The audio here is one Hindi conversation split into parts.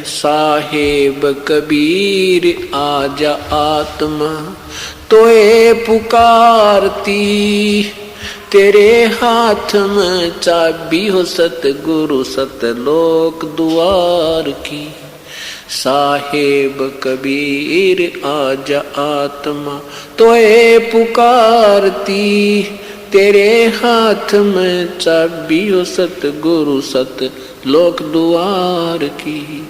साहेब कबीर आजा आत्मा तोए पुकारती, तेरे हाथ में चाबी हो सतगुरु सतलोक द्वार की। साहेब कबीर आजा आत्मा तोए पुकारती, तेरे हाथ में चाबी हो सतगुरु सतलोक द्वार की।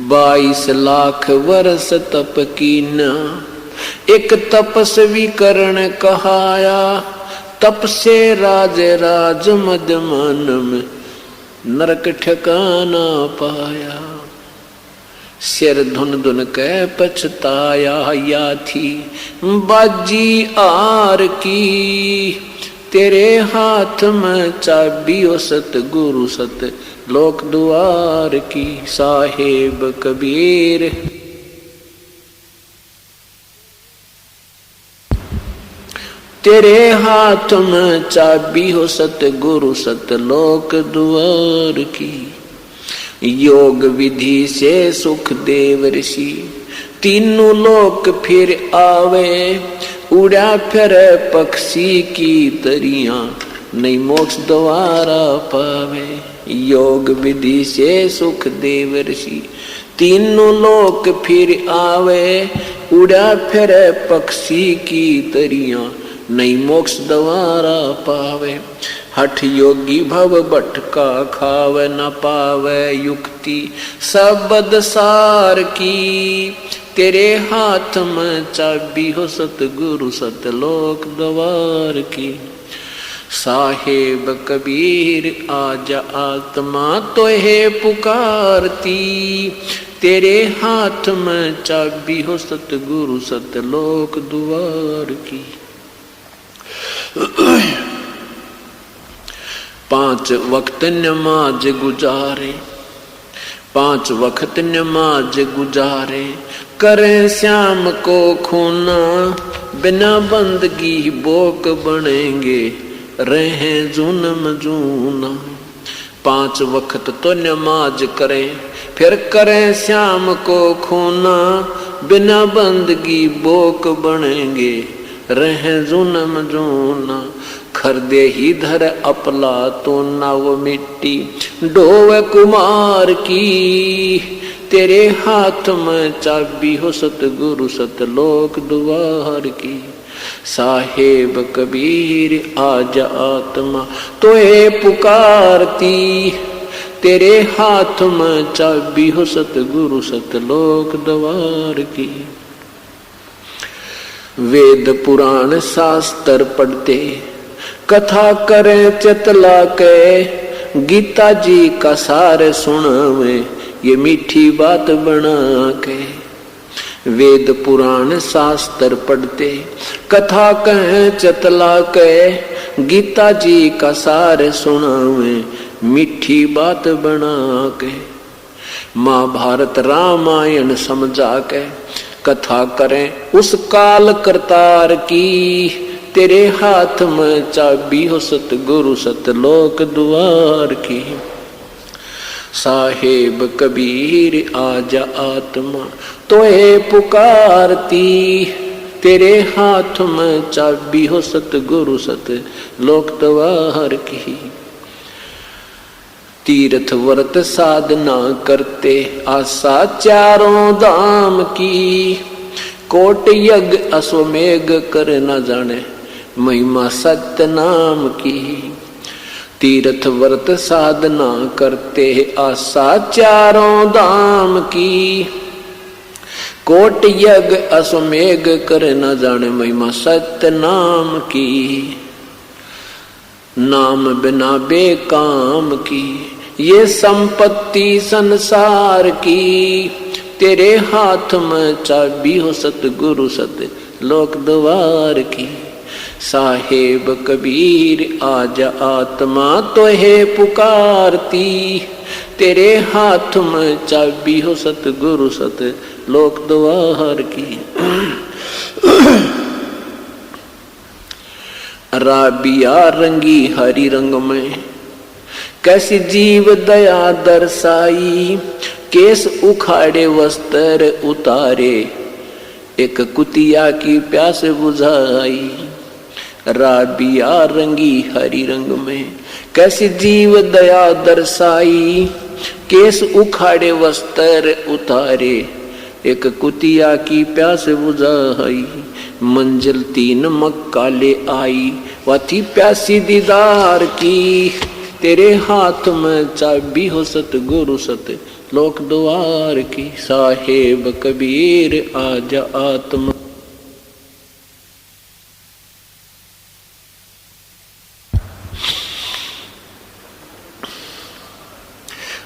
22 लाख वर्ष तप कीना, एक तपस्वी करण कहाया, तप से राज राज मद मन में नरक ठिकाना पाया। सिर धुन धुन कै पछताया, या थी बाजी आर की, तेरे हाथ में चाबी हो सतगुरु सत लोक द्वार की। साहेब कबीर तेरे हाथ में चाबी हो सतगुरु सतलोक द्वार की। योग विधि से सुख देव ऋषि तीनों लोक फिर आवे, उड़ा फिर पक्षी की तरियां नहीं मोक्ष द्वारा पावे। योग विधि से सुख देव ऋषि तीनों लोक फिर आवे, उड़ा फिर पक्षी की तरियां नहीं मोक्ष द्वारा पावे। हठ योगी भव भटका खावे, न पावे युक्ति सबद सार की, तेरे हाथ में चाबी हो सतगुरु सतलोक द्वार की। साहेब कबीर आजा आत्मा तोहे पुकारती, तेरे हाथ में चाबी हो सतगुरु सतलोक द्वार की। 5 वक्त नमाज गुजारे, 5 वक्त नमाज गुजारे, करें श्याम को खूना, बिना बंदगी बोक बनेंगे रहे जुनम जूना। 5 वक्त तो नमाज करें, फिर करें श्याम को खूना, बिना बंदगी बोक बनेंगे रहे जुनम जूना। खरदे ही धर अपला तो नव मिट्टी डोवे कुमार की, तेरे हाथ में चाबी हो सतगुरु सतलोक द्वार की। साहेब कबीर आजा आत्मा तोए पुकारती, तेरे हाथ में चाबी हो सतगुरु सतलोक द्वार की। वेद पुराण शास्त्र पढ़ते, कथा करें चतला के, गीता जी का सार सुनावे ये मीठी बात बना के। वेद पुराण शास्त्र पढ़ते, कथा कहें चतला के, गीता जी का सार सुनावे मीठी बात बना के। महाभारत रामायण समझा के, कथा करें उस काल करतार की, तेरे हाथ में चाबी हो सतगुरु सतलोक द्वार की। साहेब कबीर आजा आत्मा तोहे पुकारती, तेरे हाथ में चाबी हो सतगुरु सतलोक द्वार की। तीर्थ व्रत साधना करते, आशा चारों धाम की, कोट यज्ञ अश्वमेघ कर न जाने महिमा सत्य नाम की। तीर्थ व्रत साधना करते, आशा चारों धाम की, कोट यज्ञ अश्वमेघ कर न जाने महिमा सत्य नाम की। नाम बिना बेकाम की ये संपत्ति संसार की, तेरे हाथ में चाबी हो सतगुरु सतलोक द्वार की। साहेब कबीर आजा आत्मा तोहे पुकारती, तेरे हाथ में चाबी हो सतगुरु सतलोक द्वार की। राबिया रंगी हरी रंग में, कैसी जीव दया दर्शाई, केस उखाड़े वस्त्र उतारे, एक कुतिया की प्यास बुझाई। राबिया रंगी हरी रंग में, कैसी जीव दया दर्शाई, केस उखाड़े वस्त्र उतारे, एक कुतिया की प्यास बुझाई। मंजिल 3 मक्का ले आई, वह थी प्यासी दीदार की, तेरे हाथ में चाबी हो सतगुरु सत लोक द्वार की। साहेब कबीर आजा आत्मा,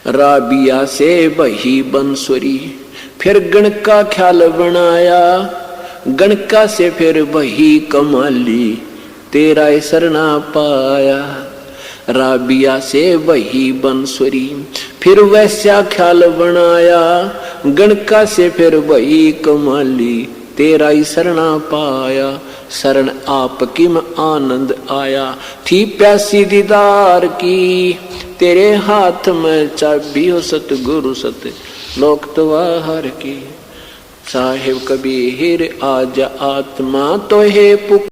राबिया से बही बंसुरी, फिर गण का ख्याल बनाया, गणका से फिर वही कमाली, तेरा शरणा पाया। राबिया से वही बंसुरी, फिर वैसा ख्याल बनाया, गणका से फिर वही कमाली, तेरा शरणा पाया। शरण आपकी में आनंद आया, थी प्यासी दीदार की, तेरे हाथ में चाबी हो सतगुरु सत लोक द्वार की। साहेब कबीर आजा आत्मा तो है पुकार।